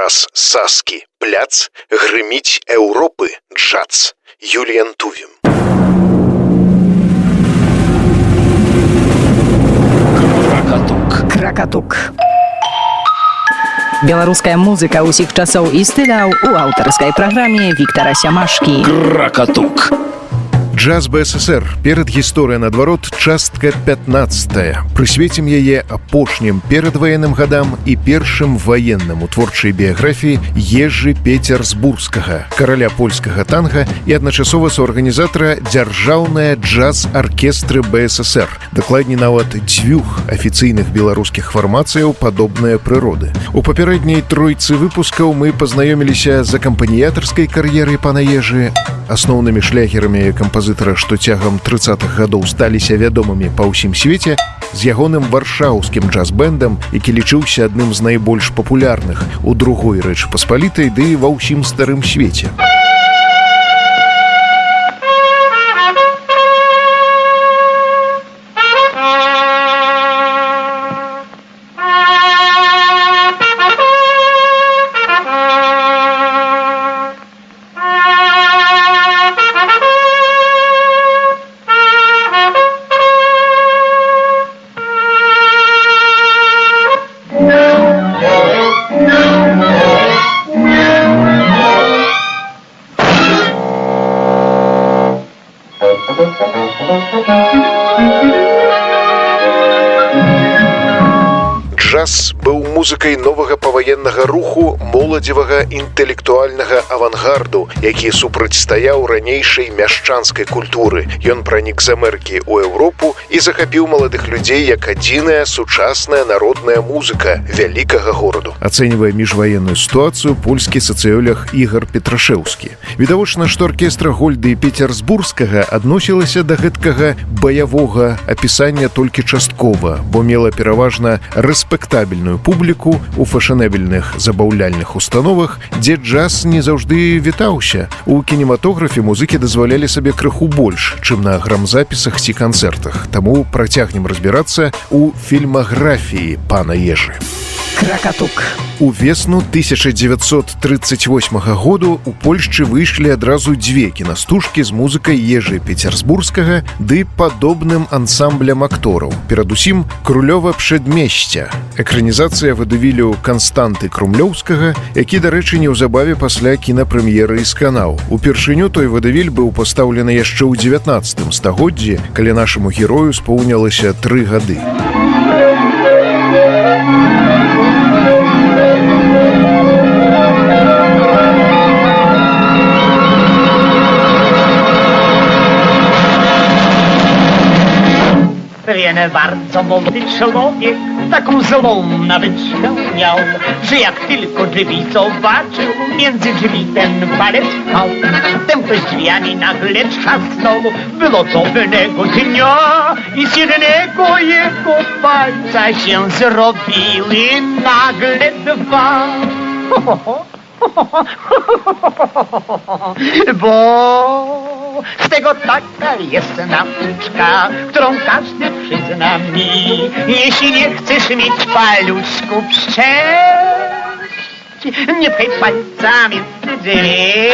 Тарас Саскі, пляц, грыміць Еўропы, джаз. Юліан Тувім. Кракатук. Беларуская музыка ўсіх часоў і стыляў у аўтарскай праграме Віктара Сямашкі. Кракатук. Джаз БССР. Перад гісторыя надварот, частка 15. Прысвецім яе апошнім перадваенным гадам і першым ваенным у творчай біяграфіі Ежы Пецярсбургскага, караля польскага танга і адначасова суарганізатара дзяржаўнай джаз-аркестры БССР. Дакладней, нават дзвюх афіцыйных беларускіх фармацыяў падобныя прыроды. У папярэдняй тройцы выпускаў мы пазнаёміліся з акампаніятарскай кар'ерай пана Ежы, асноўнымі шлягерамі кампазітара, што цягам 30-х гадоў сталіся вядомымі па ўсім свеце, з ягоным варшаўскім джаз-бэндам, які лічыўся адным з найбольш папулярных у другой Рэчы Паспалітай ды ва ўсім старым свеце. Джаз быў музыкай новага паваеннага руху, моладзевага інтэлектуальнага авангарду, які супрацьстаяў ранейшай мяшчанскай культуры. Ён пранік з Амерыкі ў Еўропу і захапіў маладых людзей як адзіная сучасная народная музыка вялікага гораду. Ацэньвае міжваенную сітуацыю польскі сацыёлог Ігар Петрашэўскі. Відавочна, што аркестра Гольды Пецярсбургскага адносілася да гэткага баявога апісання толькі часткова, бо мела пераважна рэспектабельную публіку у фэшанэбельных забаўляльных установах, дзе джаз не заўжды вітаўся. У кінематографе музыкі дазвалялі сабе крыху больш, чым на грамзапісах ці канцэртах. Таму працягнем разбірацца ў фільмаграфіі пана Ежы. Кракатук. У весну 1938 году у Польшчы выйшлі адразу дзве кінастужкі з музыкай Ежы Пецярсбургскага ды падобным ансамблем актораў. Перадусім, Крулёва Пшэдмесця. Экранізацыя вадывілю Канстанты Крумлёўскага, які, дарэчы, неўзабаве пасля кінапрэм'еры сканаў. Упершыню той вадывіль быў пастаўлены яшчэ ў 19 стагоддзі, калі нашаму герою споўнілася 3 гады. Jeden bardzo mądry człowiek taką złą nawet miał, że jak tylko drzwi zobaczył, między drzwi ten palec pchał. Wtem ktoś drzwiami nagle trzasnął, było to pewnego dnia i z jednego jego palca się zrobiły nagle dwa. Bo z tego taka jest nauczka, którą każdy przyzna mi. Jeśli nie chcesz mieć paluszków szczęść, nie pchaj palcami w drzwi.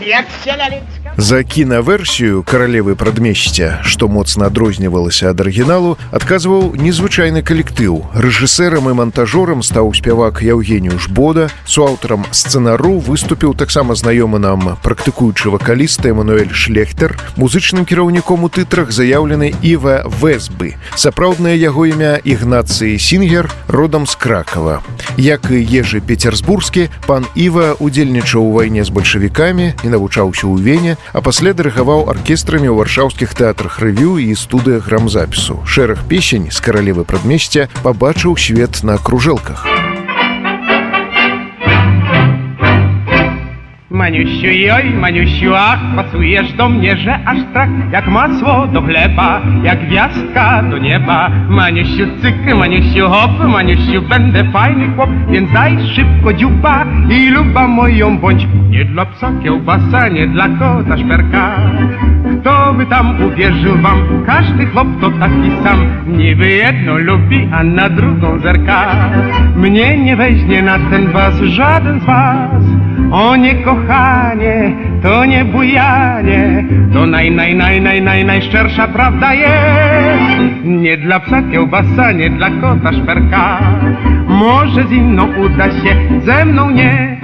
Jak się laleczka. За кінаверсію «Каралевы Прадмесця», што моцна адрознівалася ад арыгіналу, адказваў незвычайны калектыў. Рэжысэрам і мантажорам стаў спявак Яўгенію Жбода, суаўтарам сцэнару выступіў таксама знаёмы нам практыкуючы вакаліст Эмануэль Шлехтер, музычным кіраўніком у тытрах заяўлены Іва Вэсбы. Сапраўднае яго імя Ігнацый Сінгер, родам з Кракава. Як і Ежы Пецярсбургскі, пан Іва удзельнічаў у вайне з бальшавікамі і навучаўся ў Вене, а пасля дырыгаваў аркестрамі ў варшаўскіх тэатрах рэвю і студыях грамзапісу. Шэраг песень з «Каралевы Прадмесця» пабачыў свет на кружэлках. Maniusiu, joj, Maniusiu, ach, pasujesz do mnie, że aż strach, jak masło do chleba, jak gwiazdka do nieba. Maniusiu, cyk, Maniusiu, hop, Maniusiu, będę fajny chłop, więc daj szybko dziupa i luba moją bądź. Nie dla psa kiełbasa, nie dla kota szperka. Kto by tam uwierzył wam, każdy chłop to taki sam. Niby jedno lubi, a na drugą zerka. Mnie nie weźmie na ten was żaden z was. O nie, kochanie, to nie bujanie, to najszczersza prawda jest. Nie dla psa kiełbasa, nie dla kota szperka. Może z inną uda się, ze mną nie.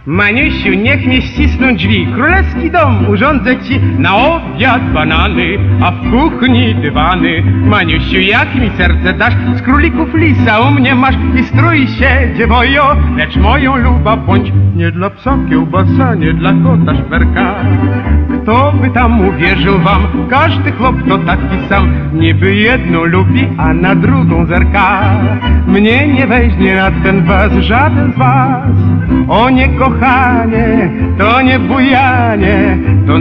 Maniusiu, niech nie ścisną drzwi, królewski dom urządzę ci, na obiad banany, a w kuchni dywany. Maniusiu, jak mi serce dasz, z królików lisa u mnie masz i strój się, dziewojo, lecz moją luba bądź. Nie dla psa kiełbasa, nie dla kota szperka. Kto by tam uwierzył wam, każdy chłop to taki sam. Niby jedną lubi, a na drugą zerka. Mnie nie weźmie na ten was żaden z was. O nie, kochanie, to nie bujanie, to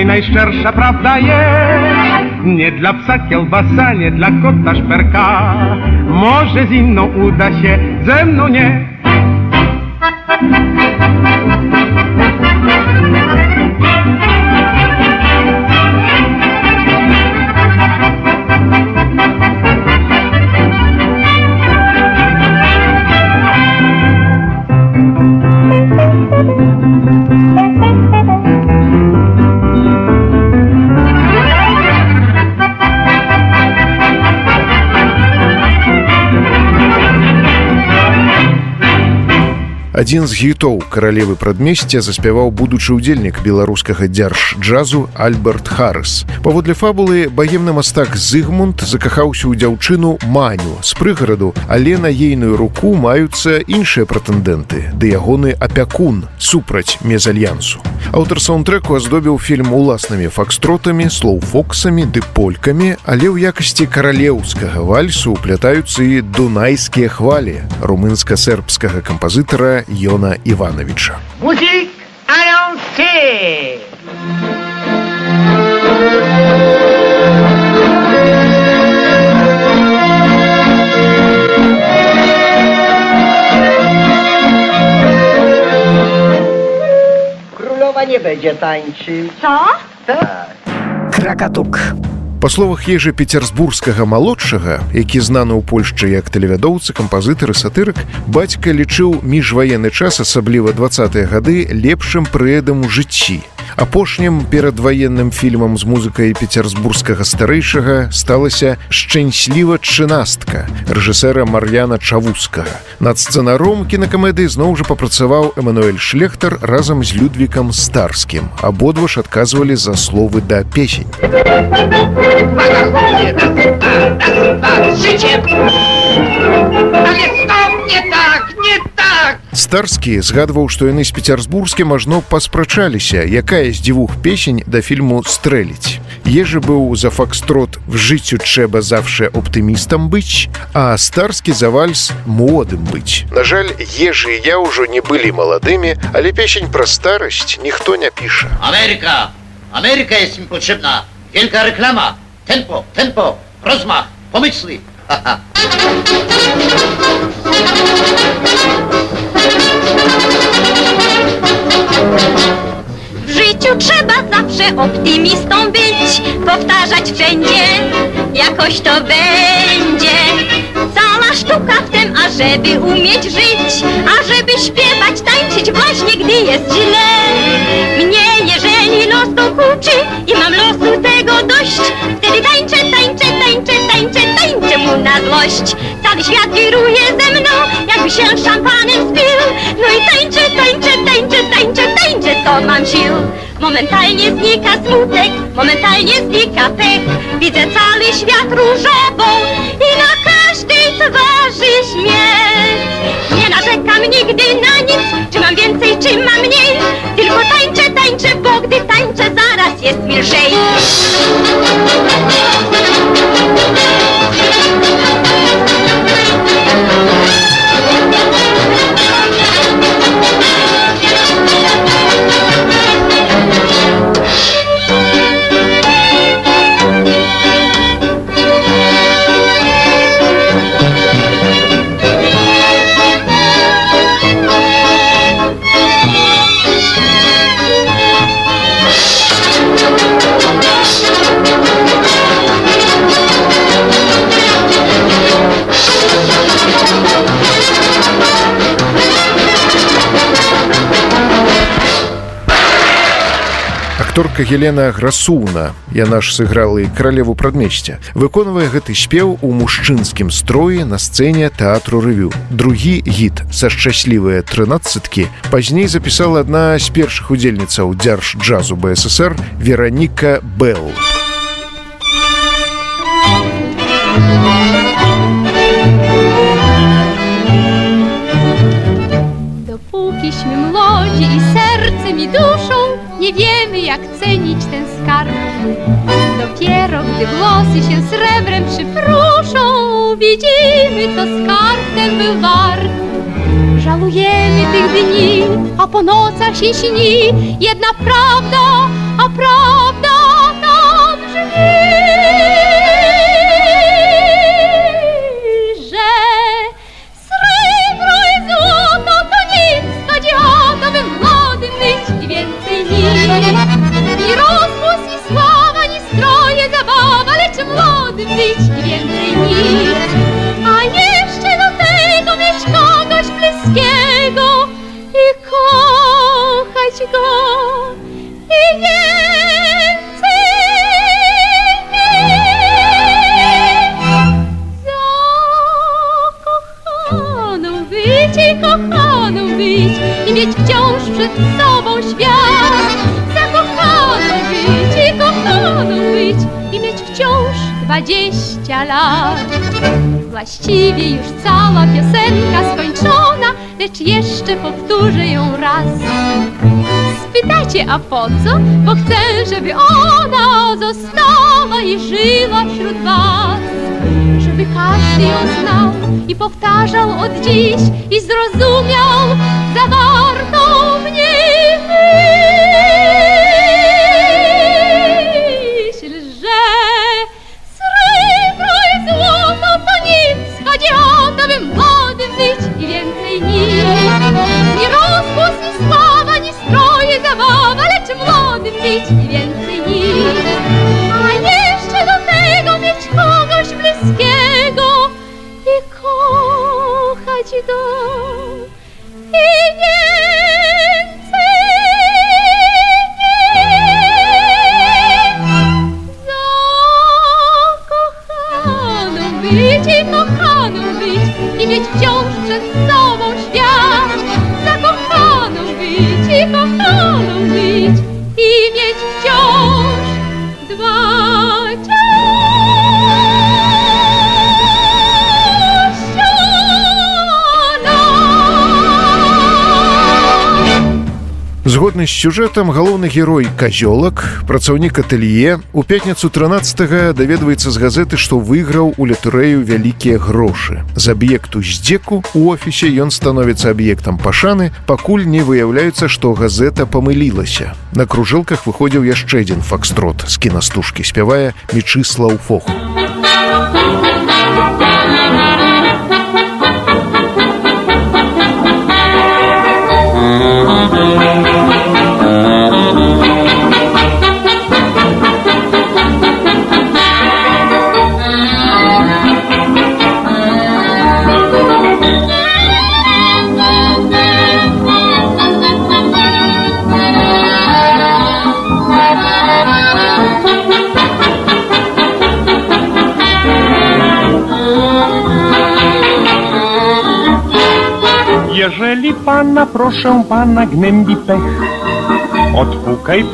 najszczersza prawda jest. Nie dla psa kiełbasa, nie dla kota szperka. Może z inną uda się, ze mną nie. Адзін з хітоў каралевы прадмесця заспяваў будучы ўдзельнік беларускага дзярж-джазу Альберт Харрыс. Паводле фабулы, баемны мастак Зыгмунд закахаўся ў дзяўчыну Маню з прыгараду, але на ейную руку маюцца іншыя прэтэндэнты, ды ягоны апякун супраць мезальянсу. Аўтар саундтрэку аздобіў фільм уласнымі факстротамі, слоу-фоксамі ды полькамі, але ў якасці каралеўскага вальсу уплятаюцца і дунайскія хвалі румынска-сербскага кампазітара Йона Ивановича. Музик анонсé! Królowa nie będzie tańczyć. Co? Tak. Кракатук. Па словах ежы пецярсбургскага малодшага, які знаны ў Польшчы як тэлевядоўцы, кампазітар і сатырык, бацька лічыў міжваенны час, асабліва 20-е гады, лепшым прыядам у жыцці. Апошнім перадваенным фільмам з музыкай пецярсбургскага старэйшага сталася «Шчэнсліва чынастка» рэжысэра Мар'яна Чавускага. Над сцэнаром кінакамедыі зноў жа папрацаваў Эмануэль Шлехтар разам з Людвікам Старскім. Абодва ж адказвалі за словы да песень. Старскі згадваў, што яны з пецярсбургскім ажно паспрачаліся, якая з дзвюх песень да фільму «Стрэліць». Ежы быў за фокстрот «В жыццю трэба завше оптымістам быць», а Старскі за вальс «Молодым быць». На жаль, Ежы і я ўжо не былі маладымі, але песень пра старасць ніхто не піша. Ameryka jest mi potrzebna. Wielka reklama. Tempo, rozmach, pomysły. W życiu trzeba zawsze optymistą być, powtarzać wszędzie, jakoś to będzie. Cała sztuka w tym, ażeby umieć żyć, ażeby śpiewać, tańczyć właśnie, gdy jest źle. Mnie, jeżeli los dokuczy i mam losu tego dość, wtedy tańczę mu na złość. Cały świat wiruje ze mną, jakby się szampanem spił. No i tańczę mam sił. Momentalnie znika smutek, momentalnie znika pech. Widzę cały świat różową i na każdej twarzy śmiech. Nie narzekam nigdy na nic, czy mam więcej, czy mam mniej. Tylko tańczę, tańczę, bo gdy tańczę, zaraz jest mi lżej. Акторка Елена Грасуна, яна ж сыграла і каралеву прадмесця, выконвае гэты спеў у мужчынскім строі на сцэне тэатру рэвю. Другі гіт са шчаслівыя 13-кі пазней запісала адна з першых удзельніцаў дзяржджазу БССР Вераніка Белл. Dopókiśmy młodzi i sercem i duszą nie wiemy, jak cenić ten skarb. Dopiero gdy włosy się srebrem przypruszą, widzimy, co skarb ten był wart. Żałujemy tych dni, a po nocach się śni jedna prawda, a prawda nam brzmi, że srebro i złoto to nic, choć oto by młodym być i więcej nic. Ni rozpust, ni sława, ni stroje, zabawa, lecz młodym być i więcej nic. A jeszcze do tego mieć kogoś bliskiego i kochać go i więcej nic. Zakochaną być i kochaną być i mieć wciąż przed sobą świat. Zakochaną być i kochaną być i mieć wciąż 20 lat. Właściwie już cała piosenka skończona, lecz jeszcze powtórzę ją raz. Spytajcie, a po co? Bo chcę, żeby ona została i żyła wśród was. Żeby każdy ją znał i powtarzał od dziś i zrozumiał zawartą w niej myśl, że srebro i złoto to nic, chodzi o to, by młodym być i więcej nic. Ni rozpust, ni sława, ni stroje, zabawa, lecz młodym być i więcej nic. A jeszcze do tego mieć kogoś bliskiego i kochać go i więcej nic. Zakochaną być i kochaną być i mieć wciąż przed sobą świat. Zakochaną być i kochaną być i mieć wciąż 20 lat. Згодна з сюжэтам, галоўны герой казёлак, працаўнік атэлье, у пятніцу 13-га даведваецца з газеты, што выйграў у латарэю вялікія грошы. З аб'екту здзеку у офісе ён становіцца аб'ектам пашаны, пакуль не выяўляецца, што газета памылілася. На кружэлках выходзіў яшчэ адзін факстрот з кінастужкі, спявае Мечыслаў Фох. Jeżeli pana, proszę pana, gnębi pech, Odpukaj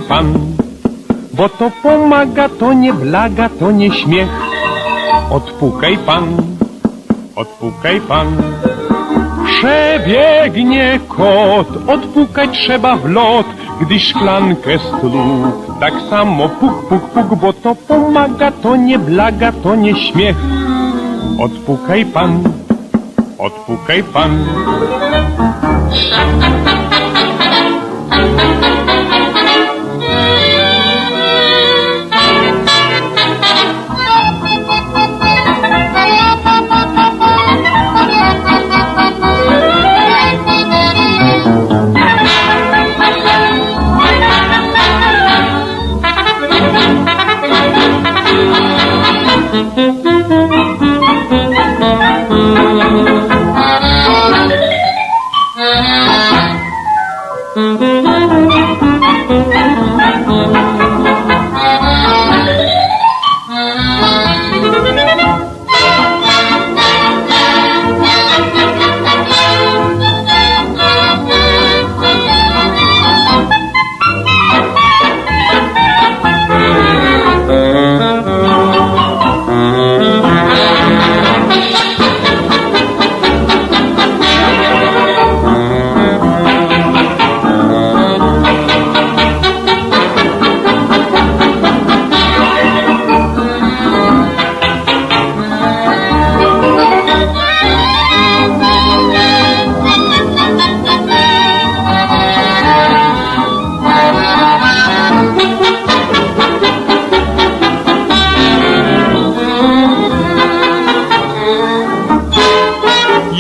pan, bo to pomaga, to nie blaga, to nie śmiech. Odpukaj pan. Przebiegnie kot, odpukać trzeba w lot, gdy szklankę stłukł. Tak samo puk, puk, puk, bo to pomaga, to nie blaga, to nie śmiech. Odpukaj pan.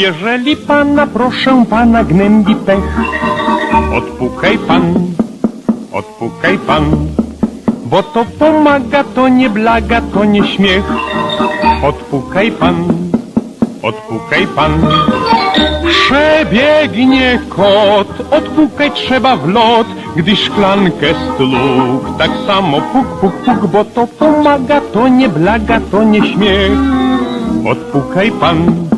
Jeżeli pana, proszę pana, gnębi pech, odpukaj pan, bo to pomaga, to nie blaga, to nie śmiech. Odpukaj pan. Przebiegnie kot, odpukać trzeba w lot, gdy szklankę stłukł. Tak samo puk, puk, puk, bo to pomaga, to nie blaga, to nie śmiech. Odpukaj pan.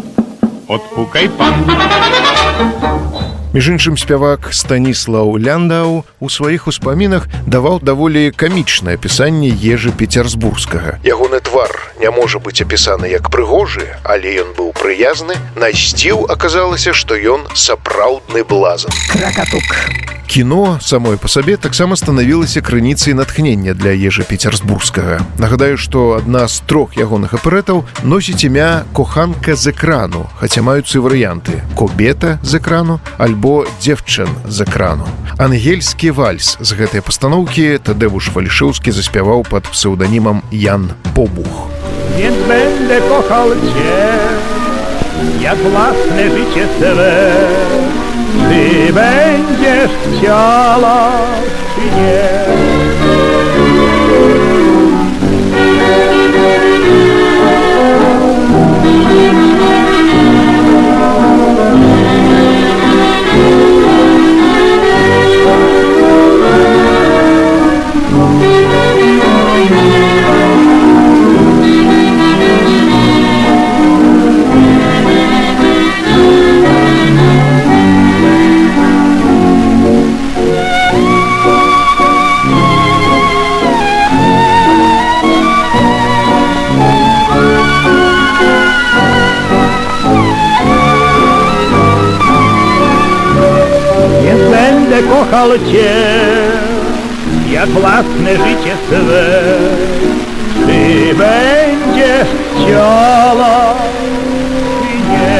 Між іншым, спявак Станіслаў Ляндаў у сваіх успамінах даваў даволі камічнае апісанне Ежы Пецярсбургскага. Ягоны твар не можа быць апісаны як прыгожы, але ён быў прыязны. На сціў аказалася, што ён сапраўдны блазан. Кракатук. Кіно самой па сабе таксама станавілася крыніцай натхнення для Ежы Пецярсбургскага. Нагадаю, што адна з 3 ягоных аперэтаў носіць імя «Коханка з экрану», хаця маюцца і варыянты «Кобета з экрану» альбо «Дзевчын з экрану». Ангельскі вальс з гэтай пастаноўкі Тадeusz Валішэўскі заспяваў пад псеўданімам Ян Побуch. Więc będę kochał cię, jak własne życie swe. Ty będziesz chciała, czy nie? Kochał cię, jak własne życie swe. Ty będziesz chciała, czy nie?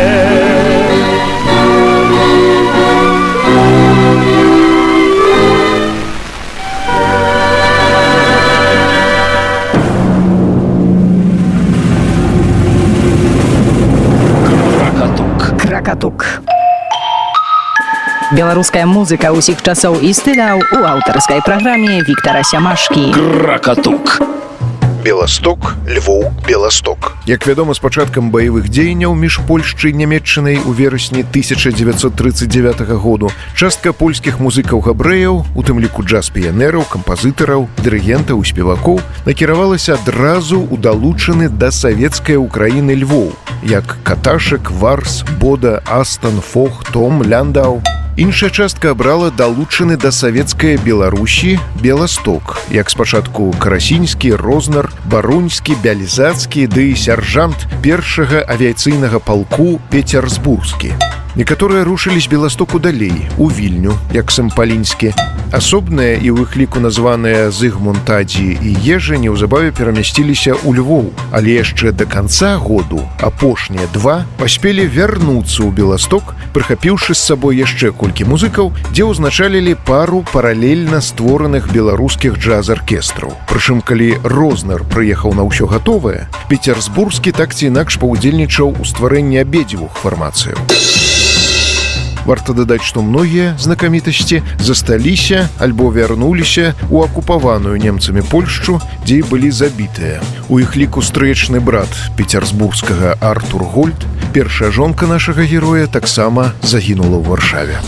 Кракатук. Беларуская музыка ўсіх часоў і стыляў у аўтарскай праграме Віктара Сямашкі. Кракатук. Беласток, Львоў, Беласток. Як вядома, з пачаткам баявых дзеянняў між Польшчай і Нямецчынай у верасні 1939 году частка польскіх музыкаў-габрэяў, у тым ліку джаз-піянераў, кампазітараў, дырыгентаў і спевакоў, накіравалася адразу ў далучаны да савецкай Украіны Львоў, як Каташек, Варс, Бода, Астан, Фох, Том, Ляндаў. Іншая частка абрала далучаны да савецкай Беларусі Беласток, як спачатку Карасінскі, Рознар, Баруньскі, Бялізацкі ды сяржант першага авіяцыйнага палку Пецярсбургскі. Некаторыя рушылі з Беластоку далей, у Вільню, як Сампалінскі. Асобныя і ў іх ліку названыя Зыгмунтадзі і Ежы неўзабаве перамясціліся ў Львоў, але яшчэ да канца году апошнія два паспелі вярнуцца ў Беласток, прыхапіўшы з сабой яшчэ колькі музыкаў, дзе ўзначалілі пару паралельна створаных беларускіх джаз-аркестраў. Прычым, калі Рознар прыехаў на ўсё гатовае, Пецярсбургскі так ці інакш паўдзельнічаў у стварэнні абедзвюх фармацыяў. Варта дадаць, што многія знакамітасці засталіся альбо вярнуліся ў акупаваную немцамі Польшчу, дзе і былі забітыя. У іх ліку стрэчны брат пецярсбургскага Артур Гольд, першая жонка нашага героя таксама загінула ў Варшаве.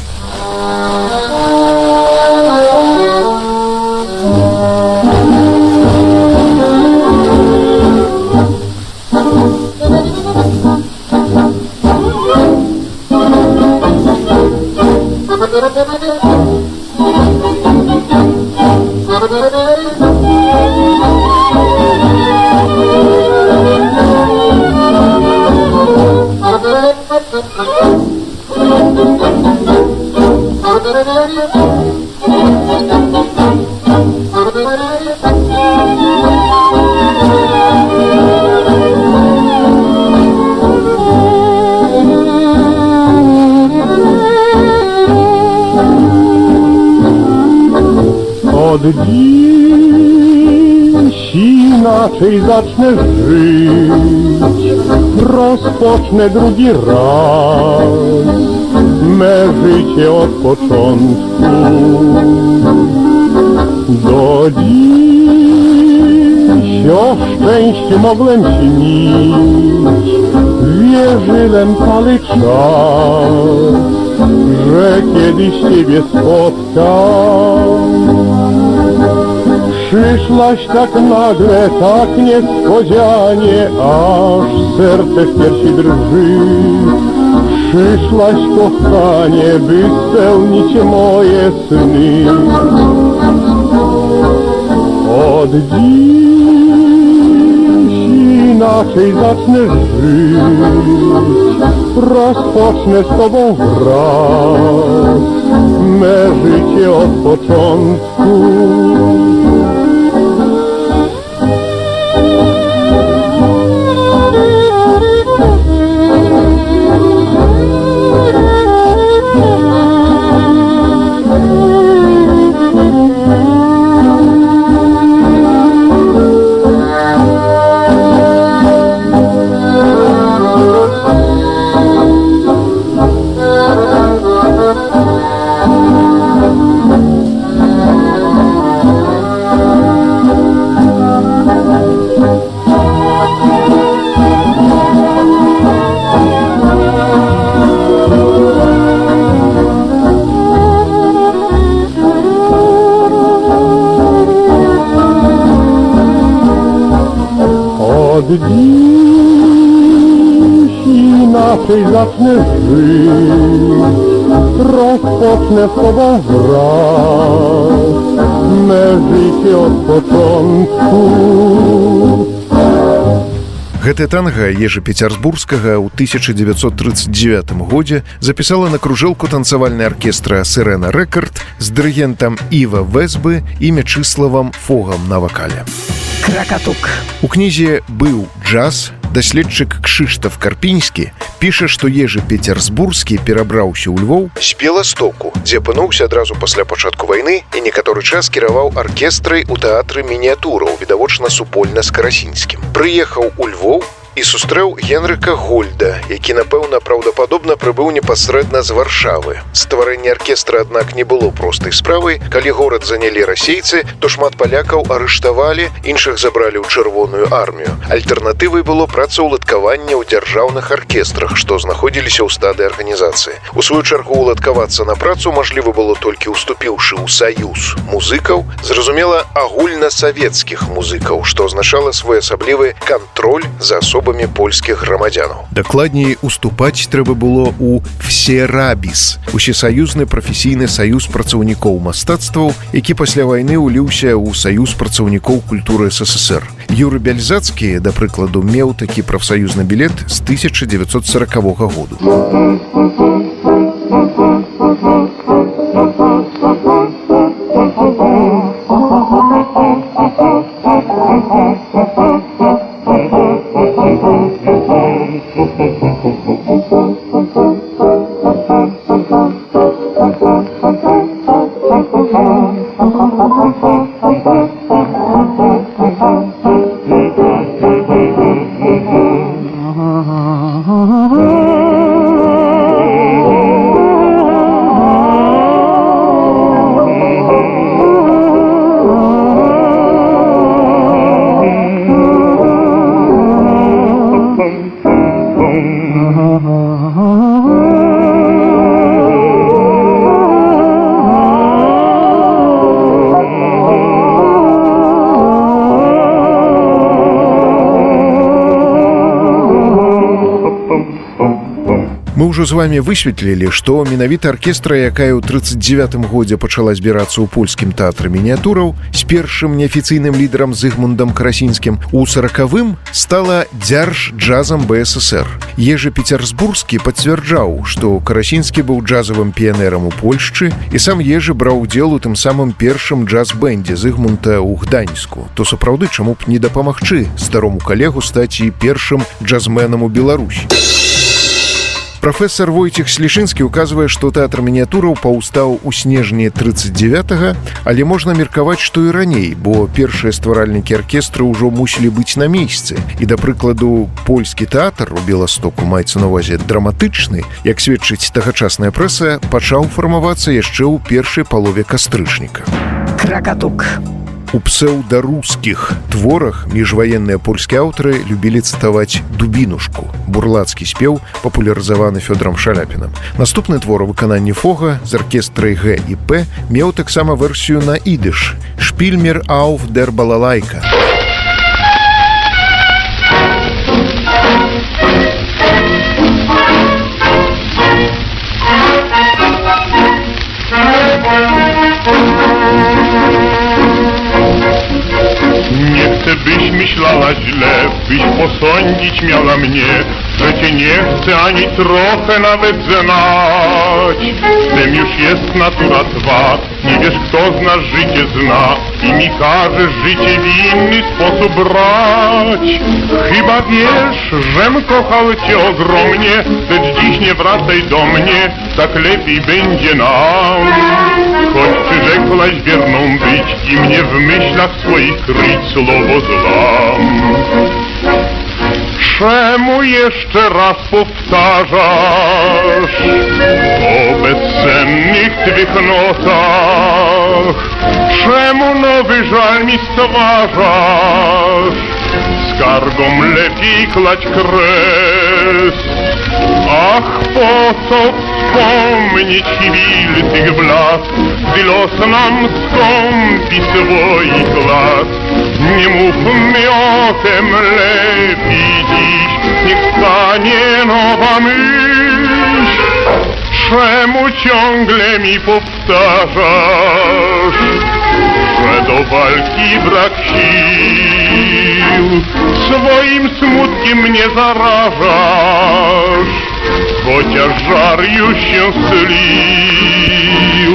Od dziś inaczej zacznę żyć, rozpocznę drugi raz me życie od początku. Do dziś o szczęściu mogłem śnić, wierzyłem cały czas, że kiedyś Ciebie spotkam. Przyszłaś tak nagle, tak niespodzianie, aż serce w piersi drży. Przyszłaś, kochanie, by spełnić moje sny. Od dziś inaczej zacznę żyć, rozpocznę z Tobą wraz me życie od początku. Od dziś inaczej zacznę żyć, rozpocznę z Tobą wraz me życie od początku. Гэтае танга Ежы Пецярсбургскага ў 1939 годзе запісала на кружэлку танцавальны аркестра «Сирена Рекорд» з дырыгентам Іва Весбы і Мячыславам Фогам на вакале. Кракатук. У кнізе «Быў джаз» даследчык Кшыштаф Карпінскі піша, што Ежы Пецярсбургскі перабраўся ў Львоў з Беластоку, дзе апынуўся адразу пасля пачатку вайны і некаторы час кіраваў аркестрай у тэатры мініятураў, відавочна супольна з Карасінскім. Прыехаў у Львоў і сустрэў Генрыка Гольда, які, напэўна, праўдападобна прыбыў непасрэдна з Варшавы. Стварэнне аркестра, аднак, не было простай справай. Калі горад занялі расейцы, то шмат палякаў арыштавалі, іншых забралі ў Чырвоную армію. Альтэрнатывай было працаўладкаванне ў дзяржаўных аркестрах, што знаходзіліся ў стадыі арганізацыі. У сваю чаргу уладкавацца на працу мажліва было толькі ўступіўшы ў саюз музыкаў, зразумела, агульнасавецкіх музыкаў, што азначала своеасаблівы кантроль за асобай просьбамі польскіх грамадзянаў. Дакладней, уступаць трэба было ў Всерабіс, усесаюзны прафесійны саюз працаўнікоў мастацтваў, які пасля вайны ўліўся ў саюз працаўнікоў культуры СССР. Юры Бяльзацкі, да прыкладу, меў такі прафсаюзны білет з 1940 году. Мы ўжо з вами высветлілі, што менавіта аркестра, якая ў 39-м годзе пачала збірацца ў польскім тэатры мініятураў з першым неафіцыйным лідарам Зыгмундам Карасінскім, у 40-м стала дзярж-джазам БССР. Ежы Пецярсбурскі пацвярджаў, што Карасінскі быў джазавым піянерам у Польшчы, і сам Ежы браў удзел у тым самым першым джаз-бэндзе Зыгмунта ў Гданьску. То сапраўды, чаму б не дапамагчы старому калегу стаць і першым джазменам у Беларусі? Прафесор Войцех Слішынскі указвае, што тэатр мініятураў паўстаў у снежні 39-га, але можна меркаваць, што і раней, бо першыя стваральнікі аркестры ўжо мусілі быць на месцы. І, да прыкладу, польскі тэатр у Беластоку, маецца на ўвазе драматычны, як сведчыць тагачасная прэса, пачаў фармавацца яшчэ ў першай палове кастрычніка. Кракатук. У псеўдарускіх творах міжваенныя польскія аўтары любілі цытаваць дубінушку. Бурлацкі спеў, папулярызаваны Фёдорам Шаляпінам. Наступны твор у выкананні Фога з аркестрай Г і П меў таксама версію на ідыш «Шпіль мір ауф дер балалайка». Nie chcę, byś myślała źle, byś posądzić miała mnie, że cię nie chcę ani trochę nawet znać. W tym już jest natura twa, nie wiesz, kto z nas życie zna i mi każesz życie w inny sposób brać. Chyba wiesz, żem kochał cię ogromnie, lecz dziś nie wracaj do mnie, tak lepiej będzie nam. Choć przyrzekłaś wierną być i mnie w myślach swoich kryć, słowo złam. Czemu jeszcze raz powtarzasz o bezsennych twych nocach? Czemu nowy żal mi stwarzasz? Skargą lepiej klać kres. Ach, po co wspomnieć chwil tych blask, gdy los nam skąpi swoich lat. Nie mówmy o tym lepiej dziś, niech stanie nowa myśl. Czemu ciągle mi powtarzasz, że do walki brak sił? Swoim smutkiem mnie zarażasz, chociaż żar już się stylił.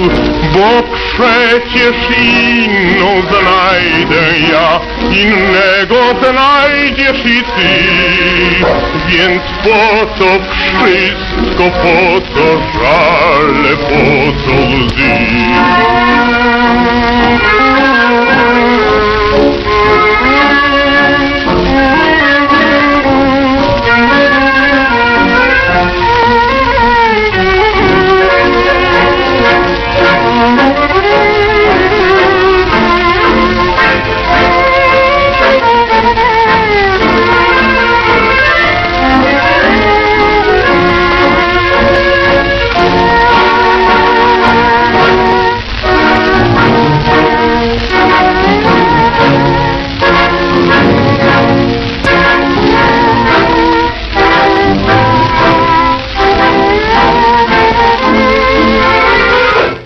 Bo przecież inną znajdę ja, innego znajdziesz i ty. Więc po co wszystko, po co żale, po co łzy?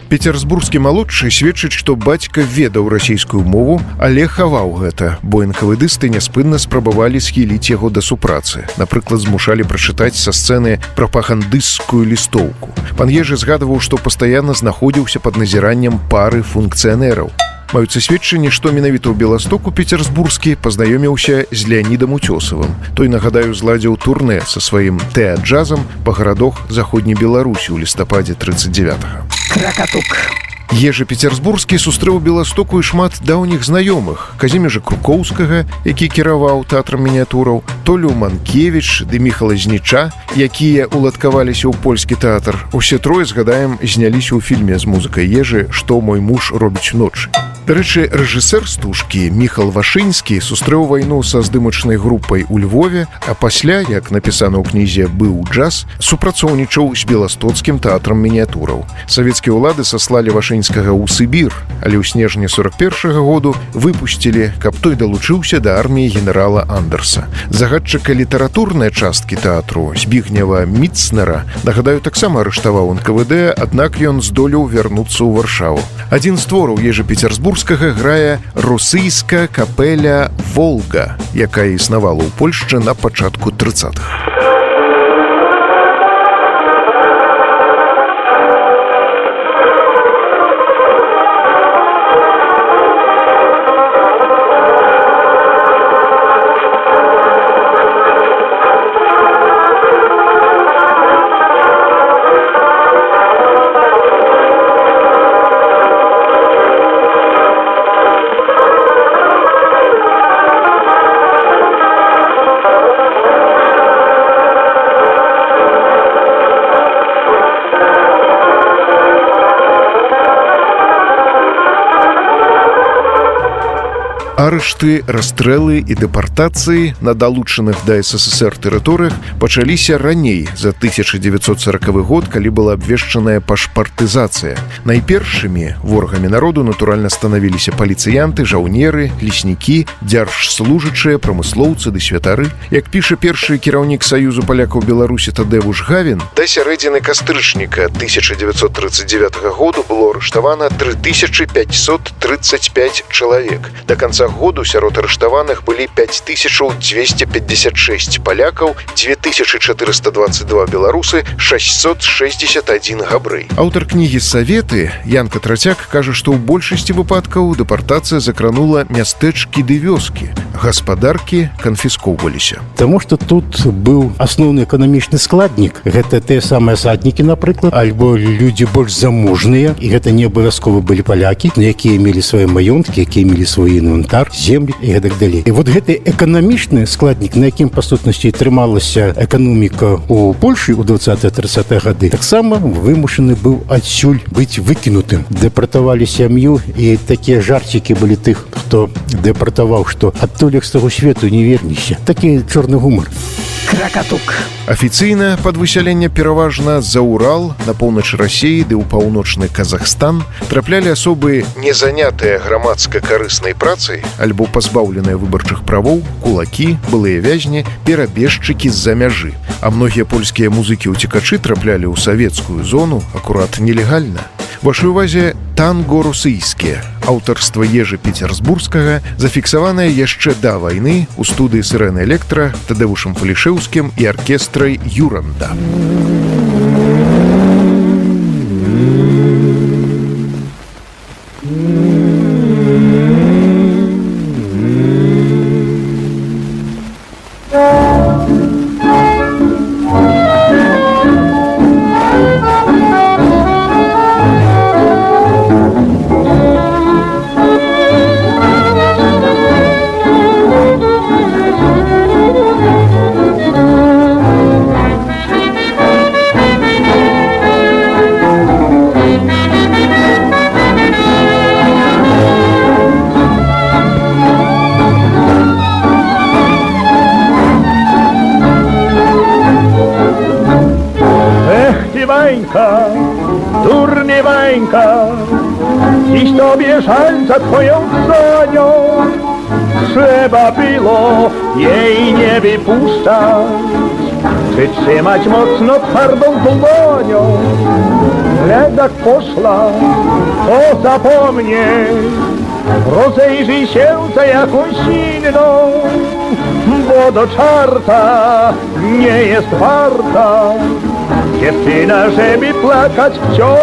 Пецярсбургскі малодшы сведчыць, што бацька ведаў расійскую мову, але хаваў гэта, бо энкавэдысты няспынна спрабавалі схіліць яго да супрацы. Напрыклад, змушалі прачытаць са сцэны прапагандысцкую лістоўку. Пан Ежы згадываў, што пастаянна знаходзіўся пад назіраннем пары функцыянераў. Маюцца сведчанні, што менавіта ў Беластоку пецярсбургскі пазнаёміўся з Леанідам Уцёсавым. Той, нагадаю, зладзіў турнэ са сваім тэа-джазам па гарадах заходняй Беларусі ў лістападзе 39-го. Кракатук. Ежы Пецярсбургскі сустрэў Беластоку і шмат даўніх знаёмых: Казімежа Крукоўскага, які кіраваў тэатрам мініятураў, Толю Манкевіч ды Міхала Зніча, якія уладкаваліся ў польскі тэатр. Усе трое, згадаем, зняліся ў фільме з музыкай Ежы «Што мой муж робіць ночы». Дарэчы, рэжысэр стужкі Міхал Вашынскі сустрэў вайну са здымачнай групай у Львове, а пасля, як напісана ў кнізе «Быў джаз», супрацоўнічаў з беластоцкім тэатрам мініятураў. Савецкія ўлады саслалі Вашынскага ў Сібір, але ў снежні 41-го году выпусцілі, каб той далучыўся да арміі генерала Андерса. Загадчыка літаратурнай часткі тэатру Збігнева Міцнера, нагадаю, таксама арыштаваў НКВД, аднак ён здолеў вярнуцца ў Варшаву. Адзін з твораў Ежы Пецярсбургскага грае русійская капеля «Волга», якая існавала ў Польшчы на пачатку 30-х. Арышты, расстрэлы і дэпартацыі на далучаных да СССР тэрыторыях пачаліся раней за 1940 год, калі была абвешчаная пашпартызацыя. Найпершымі ворагамі народу, натуральна, станавіліся паліцыянты, жаўнеры, леснікі, дзяржслужачыя, прамыслоўцы ды святары. Як піша першы кіраўнік Саюзу палякаў Беларусі Тадэвуш Гавін, да сярэдзіны кастрычніка 1939 году было арыштавана 3535 чалавек. Да канца году сярод арыштаваных былі 5256 палякаў, 2422 беларусы, 661 габрэй. Аўтар кнігі «Саветы» Янка Трацяк кажа, што ў большасці выпадкаў дэпартацыя закранула мястэчкі ды вёскі. Гаспадаркі канфіскоўваліся. Таму што тут быў асноўны эканамічны складнік. Гэта тыя самыя саднікі, напрыклад, альбо людзі больш заможныя, і гэта не абавязкова былі палякі, якія мелі свае маёнткі, якія мелі свой інвентар, землі і гэтак далей. І вот гэты эканамічны складнік, на якім па сутнасці трымалася эканоміка ў Польшы ў 20-30 гады, таксама вымушаны быў адсюль быць выкінутым. Дэпартавалі сям'ю, і такія жарцікі былі тых, хто дэпартаваў, што адтуль з таго свету не вернешся. Такі чорны гумар. Кракатук. Афіцыйна пад высяленне пераважна за Урал, на поўначы Расіі ды ў паўночны Казахстан траплялі асобы, не занятыя грамадска-карыснай працай альбо пазбаўленыя выбарчых правоў, кулакі, былыя вязні, перабежчыкі з-за мяжы. А многія польскія музыкі-уцекачы траплялі ў савецкую зону акурат нелегальна. Вашай увазе танго русійскія. Аўтарства Ежы Пецярсбургскага зафіксаванае яшчэ да вайны ў студыі Сырэна Электра Тадэвушам Фалішэўскім і аркестрай Юранда. Durnie Wańka, dziś tobie żal za twoją Sonią. Trzeba było jej nie wypuszczać, przytrzymać mocno twardą dłonią. źle tak poszła, to zapomnij, rozejrzyj się za jakąś inną, bo do czarta nie jest warta dziewczyna, żeby płakać wciąż.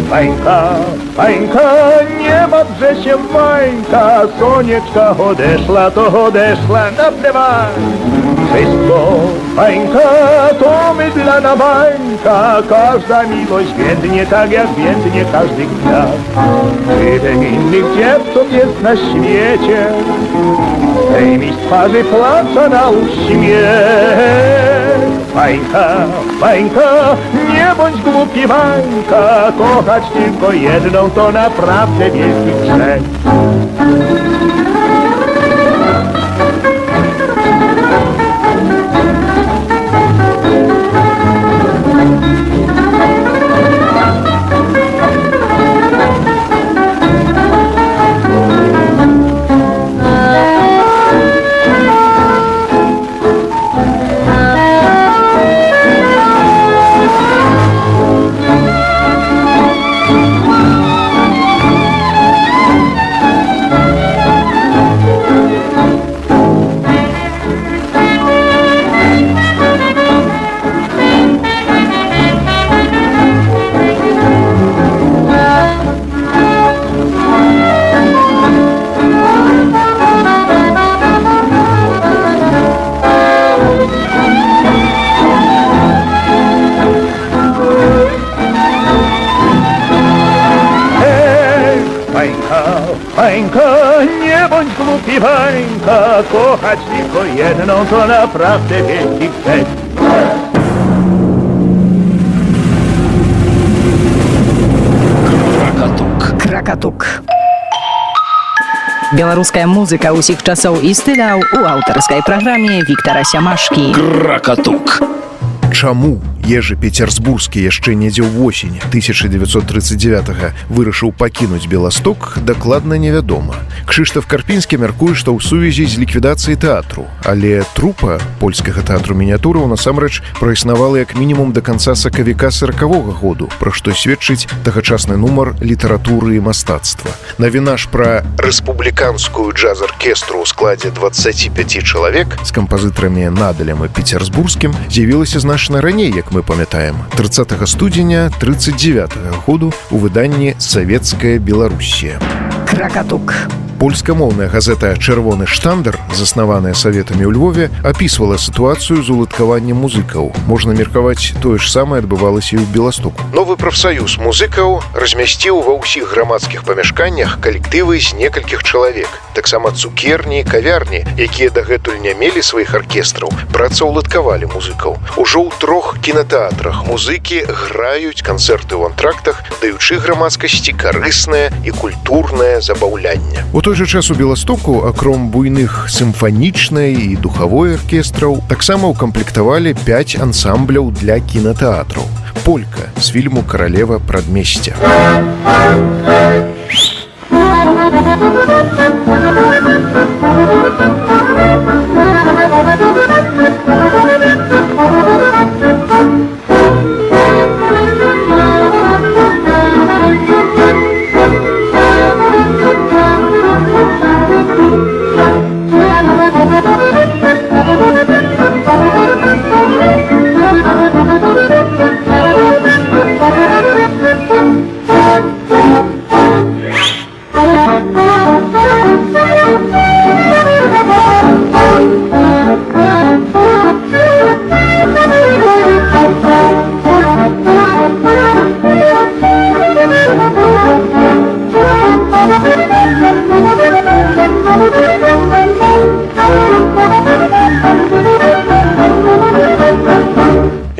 Pańka, pańka, nie martwże się Wańka, Sonieczka odeszła, to odeszła naplewaj. Wszystko, Pańka, to mydlana bańka, każda miłość więdnie tak jak więdnie każdy kwiat. Tyle innych dziewcząt jest na świecie, tej mi z twarzy płacza na uśmiech. Pańka, Pańka, nie bądź głupi Wańka, kochać tylko jedną to naprawdę wielki grzech. Wańka, nie bądź głupi Wańka, kochać tylko jedną to naprawdę wielki grzech. Кракатук. Беларуская музыка ўсіх часоў і стыляў у аўтарскай праграме Віктара Сямашкі. Кракатук. Чаму Ежы Пецярсбурскі яшчэ недзе ўвосень 1939 вырашыў пакінуць Беласток, дакладна невядома. Кшыштаф Карпінскі мяркуе, што ў сувязі з ліквідацыяй тэатру, але трупа польскага тэатру мініятураў насамрэч праіснавала як мінімум да канца сакавіка 40-го году, пра што сведчыць тагачасны нумар літаратуры і мастацтва. Навіна ж пра рэспубліканскую джаз-аркестру ў складзе 25 чалавек з кампазітарамі Надалем і Пецярсбурскім з'явілася значна раней, як мы памятаем, 30 студзеня 39 году у выданні «Савецкая Беларуссія». Кракатук. Польскамоўная газета «Чырвоны штандар», заснаваная саветамі ў Львове, апісвала сітуацыю з уладкаваннем музыкаў. Можна меркаваць, тое ж самае адбывалася і ў Беластоку. Новы прафсаюз музыкаў размясціў ва ўсіх грамадскіх памяшканнях калектывы з некалькіх чалавек. Таксама цукерні, кавярні, якія дагэтуль не мелі сваіх аркестраў, працаўладкавалі музыкаў. Ужо ў 3 кінатэатрах музыкі граюць канцэрты ў антрактах, даючы грамадскасці карыснае і культурнае забаўлянне. У той жа час у Беластоку, акром буйных сімфанічнай і духавой аркестраў, таксама ўкамплектавалі 5 ансамбляў для кінатэатраў. Полька з фільму «Каралева прадмесця».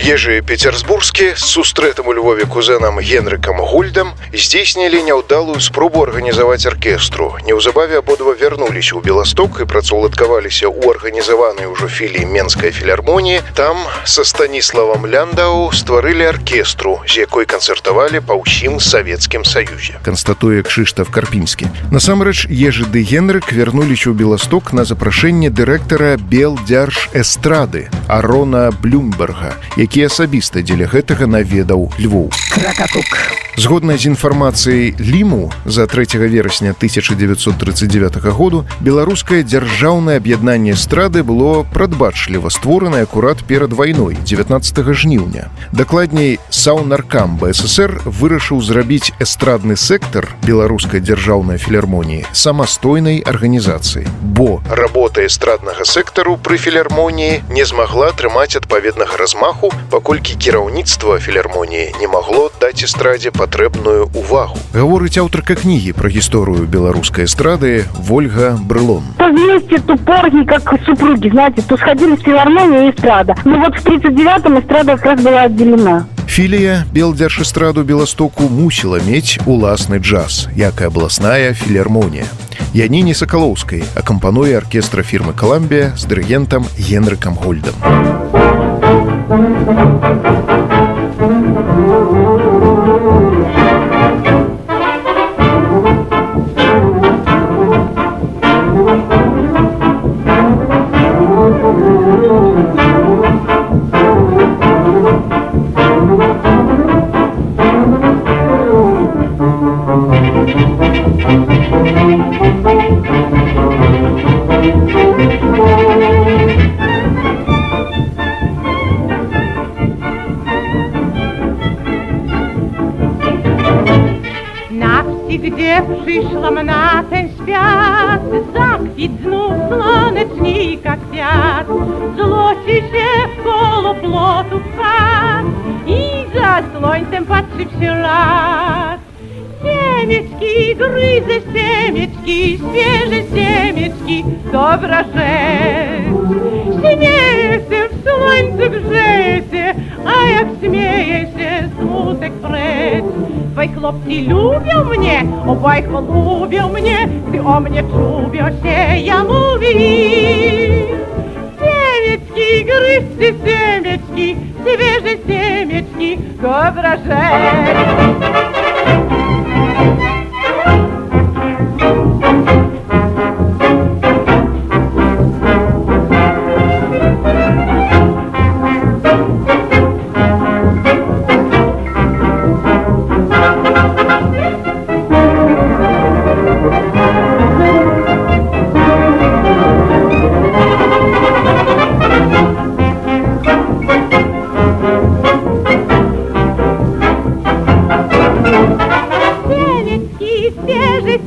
Ежы Пецярсбурскі з сустрэтым у Львове кузэнам Генрыкам Гульдам здзейснілі няўдалую спробу арганізаваць аркестру. Неўзабаве абодва вярнуліся ў Беласток і працаўладкаваліся ў арганізаванай ужо філіі Менскай філармоніі. Там са Станіславам Ляндау стварылі аркестру, з якой канцэртавалі па ўсім Савецкім Саюзе. Канстатуе Кшыштаф Карпінскі. Насамрэч, Ежы ды Генрык вярнуліся ў Беласток на запрашэнне дырэктара Белдзярж эстрады Арона Блюмберга, які які асабіста дзеля гэтага наведаў Львоў. Кракатук. Згодна з інфармацыяй Ліму, за 3 верасня 1939 году беларускае дзяржаўнае аб'яднанне эстрады было прадбачліва створанае акурат перад вайной 19 жніўня. Дакладней, Саўнаркам БССР вырашыў зрабіць эстрадны сектар беларускай дзяржаўнай філармоніі самастойнай арганізацыяй, бо работа эстраднага сектару пры філармоніі не змагла атрымаць адпаведнага размаху, паколькі кіраўніцтва філармоніі не магло даць эстрадзе патрэбную увагу. Гаворыць аўтарка кнігі пра гісторыю беларускай эстрады Вольга Брылон. То вместе, то порги, как супруги, знаете, то сходили в филармонию и эстрада. Но вот в 1939-м эстрада как раз была отделена. Філія Белдзяржэстраду Беластоку мусіла мець уласны джаз, як і абласная філармонія. Яніне Сакалоўскай акампануе аркестра фірмы «Коламбія» з дырыгентам Генрыкам Гольдам. Gdzie przyszłam na ten świat, zakwit znów słonecznika kwiat, złoci się koło płotu kwas i za słońcem patrzy w ślad. Siemieczki, gryzę siemieczki, świeże siemieczki, dobra rzecz. Śmieje się w słońcu grzecie, a jak śmieje się, smutek precz. Dwaj chłopcy lubią mnie, obaj lubią mnie, gdy o mnie czubią się, ja mówię. Siemieczki, gryzcie siemieczki, świeże siemieczki, dobra rzecz.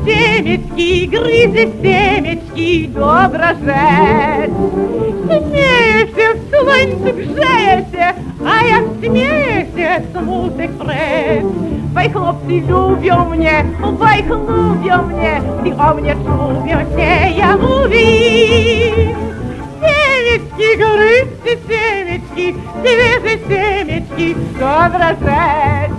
Siemieczki, gryzy siemieczki, dobra rzecz. Śmieje się w słońcu, grzeje się, a jak śmieje się, smutek precz. Dwaj chłopcy lubią mnie, obaj lubią mnie, gdy o mnie czubią się, ja mówię. Siemieczki, gryzy siemieczki, świeże siemieczki, dobra rzecz.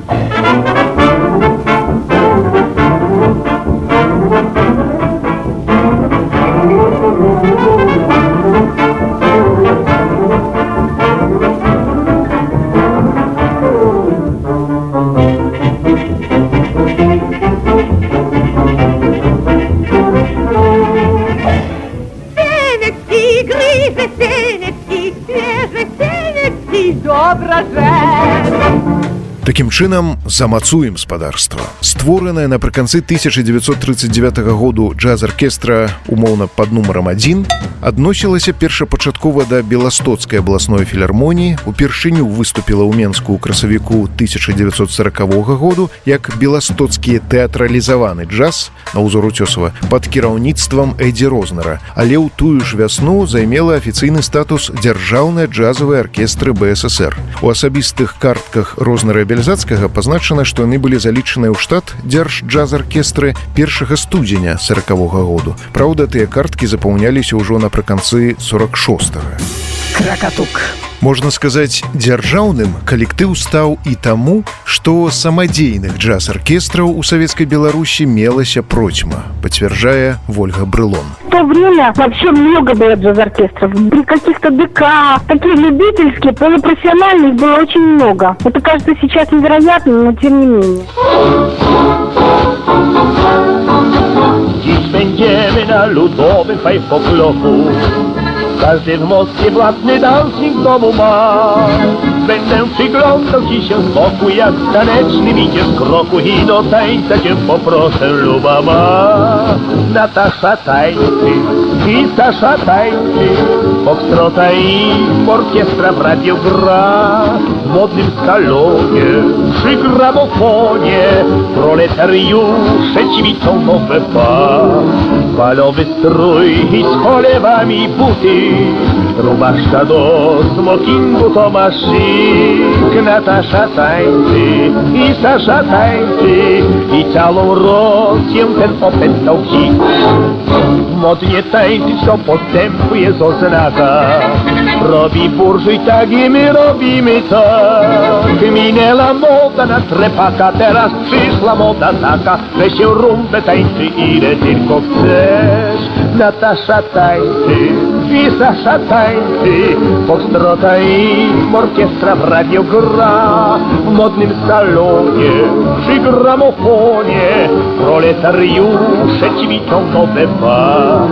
Dobra rzecz. Такім чынам, замацуем спадарства. Створанае напрыканцы 1939 году джаз-аркестра, умоўна пад нумарам 1, адносілася першапачаткова да Беластоцкай абласной філармоніі, упершыню выступіла ў Менску ў красавіку 1940 году як беластоцкі тэатралізаваны джаз на ўзор Уцёсава пад кіраўніцтвам Эдзі Рознера, але ў тую ж вясну займела афіцыйны статус дзяржаўнай джазавай аркестры БССР. У асабістых картках Рознера і Бяльзацкага пазначана, што яны былі залічаныя ў штат дзярж-джаз-аркестры 1 студзеня 40-го году. Праўда, тыя карткі запаўняліся ўжо напрыканцы 46-го. Кракатук. Можна сказаць, дзяржаўным калектыў стаў і таму, што самадзейных джаз-аркестраў у Савецкай Беларусі мелася процьма, пацвярджае Вольга Брылон. В то время вообще много было джаз-оркестров. При каких-то ДК, таких любительских, полупрофессиональных было очень много. Это кажется сейчас невероятным, но тем не менее. Dziś będziemy na ludowym fajfokloku Każdy w Moskwie własny dancing w domu ma. Będę przyglądał ci się z boku, jak tanecznym idziesz kroku i do tańca cię poproszę, luba ma. Natasza tańczy i Sasza tańczy, foxtrota i orkiestra w radio gra. W modnym salonie, przy gramofonie, proletariusze ćwiczą nowe pas. Balowy strój i z cholewami buty, rubaszka do smokingu to ma szyk. Natasza tańczy i Sasza tańczy i całą Rosję ten opętał psik. Modnie tańczyć to postępuje z oznaka. Robi burżuj tak i my robimy tak. Minęła moda na trepaka, teraz przyszła moda taka, że się rumbę tańczy ile tylko chcesz. Natasza tańczy i Sasza tańczy, foxtrota i orkiestra w radio gra. W modnym salonie, przy gramofonie, proletariusze ćwiczą nowe pas.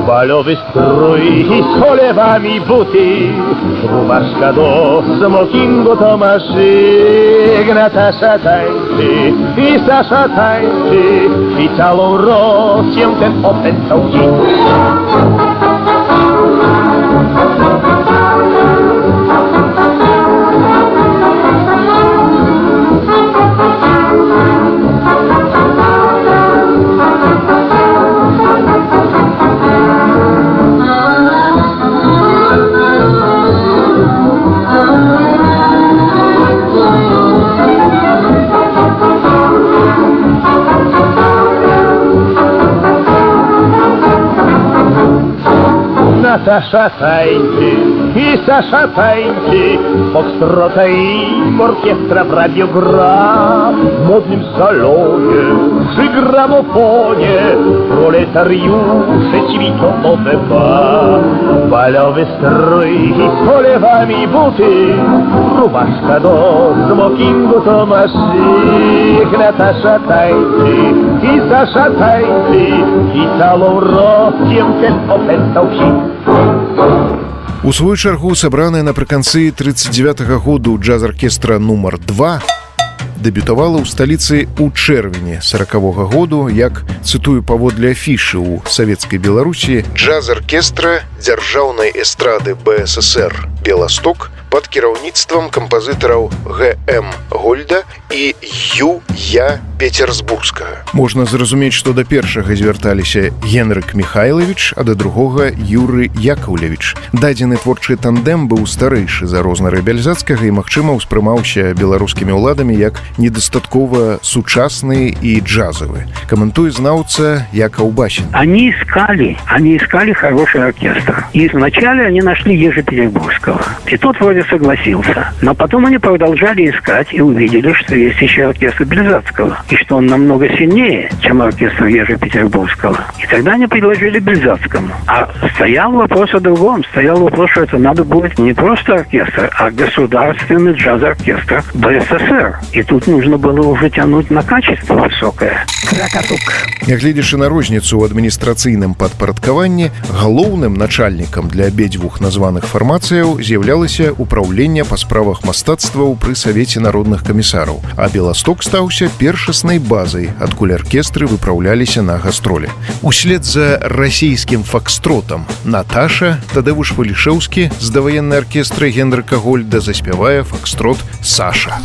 Balowy strój i z cholewami buty, rubaszka do smokingu to ma szyk. Natasza tańczy i Sasza tańczy i całą Rosję ten opętał dzik. Natasza tańczy i Sasza tańczy, foxtrota i orkiestra w radio gra. W modnym salonie, przy gramofonie, proletariusze ćwiczą nowe pas. Balowy strój i z cholewami buty, rubaszka do smokingu to ma szyk. Natasza tańczy i Sasza tańczy i całą Rosję ten opętał psik. У сваю чаргу сабраная напрыканцы 39-го году джаз-аркестра нумар 2 дэбютавала ў сталіцы ў чэрвені 40-го году, як, цытую паводле афішы ў савецкай Беларусі, джаз-аркестра дзяржаўнай эстрады БССР «Беласток» под кіраўніцтвам кампазітараў Г.М. Гольда і Ю.Я. Петерсбургскага. Можна зразумець, што да першага звярталіся Генрык Михайлович, а да другога Юры Яковлевич. Дадзены творчы тандем быў старэйшы за Рознара Бяльзацкага і, магчыма, успрымаўся беларускімі ўладамі як недастаткова сучасны і джазавы. Каментуе знаўца Якаў Басін. Они искали хороший оркестр. И вначале они нашли Ежи Петербургского. И тот вроде согласился. Но потом они продолжали искать и увидели, что есть еще оркестр Бельзацкого. И что он намного сильнее, чем оркестр Ежи Петербургского. И тогда они предложили Бельзацкому. А стоял вопрос о другом. Стоял вопрос, что это надо будет не просто оркестр, а государственный джаз-оркестр БССР. И тут нужно было уже тянуть на качество высокое. Кракатук. Нягледзячы на розніцу ў адміністрацыйным падпарадкаванні, галоўным начальнікам для абедзвюх названых фармацыяў з'яўлялася ўпраўленне па справах мастацтваў пры Савеце народных камісараў, а Беласток стаўся першаснай базай, адкуль аркестры выпраўляліся на гастролі. Услед за расійскім фокстротам Наташа Тадеуш Валішэўскі з даваеннай аркестры Генрыка Гольда заспявае фокстрот «Саша».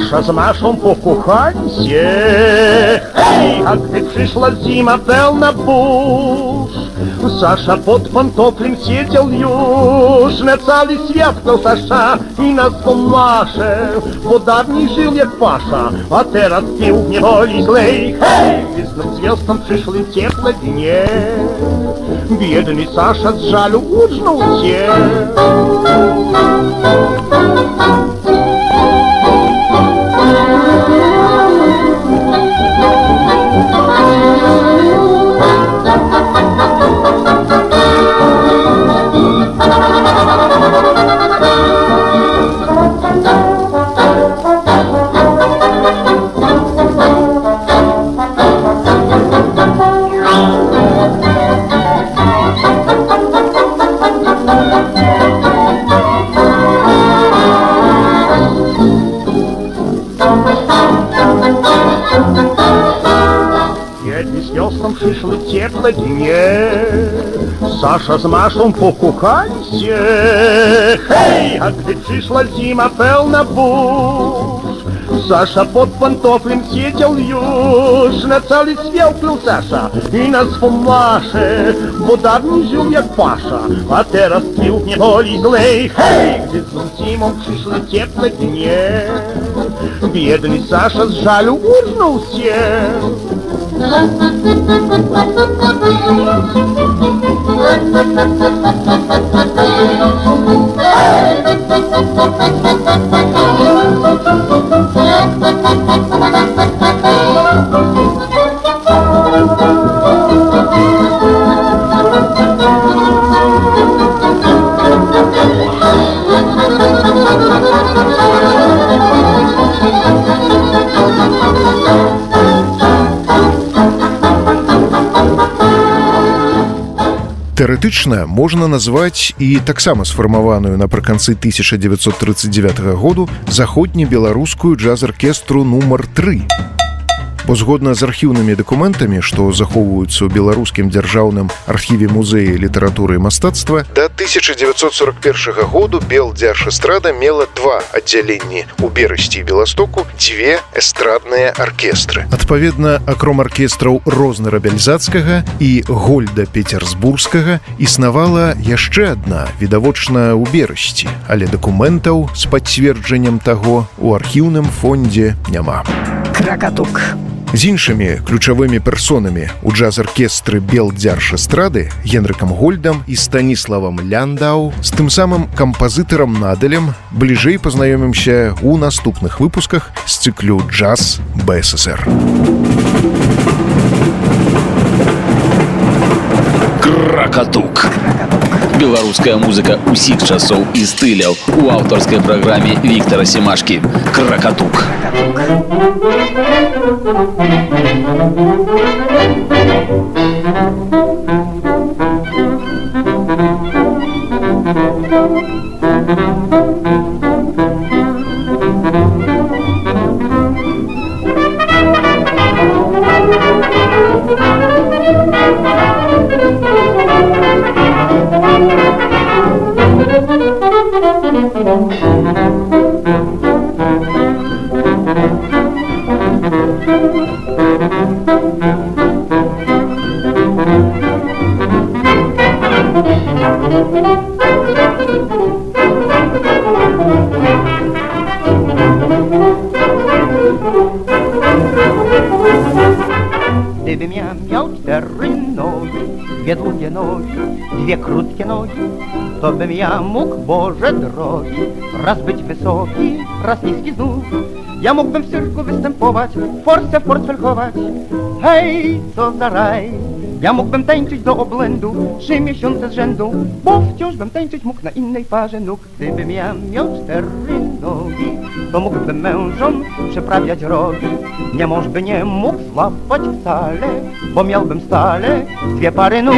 Sasza z Maszą pokochali się. Hej, a gdy przyszła zima pełna burz, Sasza pod pantoflem siedział już. Na cały świat plał Sasza i na swą Maszę, bo dawniej żył jak pasza, a teraz pił w niewoli zlej. Hej, gdy znów z wiosną przyszły ciepłe dnie, biedny Sasza z żalu urżnął się. Kiedy z wiosną przyszły ciepłe dnie, Sasza z Maszą pokochali się. Hej, a gdy przyszła zima pełna burz, Sasza pod pantoflem siedział już. Na cały świat pluł Sasza i na swą Maszę, bo dawniej żył jak pasza, a teraz pił w niewoli zlej. Hej, gdy z zimą przyszły ciepłe dnie, biedny Sasza z żalu urżnął się. Тэарэтычна можна назваць і таксама сфармаваную напрыканцы 1939 году заходнебеларускую джаз-аркестру нумар 3. Бо згодна з архіўнымі дакументамі, што захоўваюцца ў беларускім дзяржаўным архіве музея літаратуры і мастацтва, да 1941 году Белдзяржэстрада мела два аддзяленні. У Берасці і Беластоку дзве эстрадныя аркестры. Адпаведна, акром аркестраў Рознера-Бяльзацкага і Гольда-Пецерсбургскага існавала яшчэ адна, відавочна ў Берасці, але дакументаў з пацверджаннем таго у архіўным фондзе няма. Кракатук. З іншымі ключавымі персонамі у джаз-аркестры Белдзяржэстрады Генрыкам Гольдам і Станіславам Ляндау, з тым самым кампазітарам Надалем бліжэй пазнаёмімся ў наступных выпусках з цыклю «Джаз БССР». Кракатук. Беларуская музыка усіх часоў і стыляў у аўтарскай праграме Віктара Семашкі. Кракатук. Gdybym ja miał 4 nogi, 2 długie nogi, 2 krótkie nogi, to bym ja mógł, Boże drogi, raz być wysoki, raz niski znów. Ja mógłbym w cyrku występować, w Polsce portfel chować. Hej, co za raj! Ja mógłbym tańczyć do obłędu 3 miesiące z rzędu, bo wciąż bym tańczyć mógł na innej parze nóg. Gdybym ja miał 4 nogi, to mógłbym mężom przeprawiać rogi. Nie mąż by nie mógł złapać wcale, bo miałbym stale 2 pary nóg.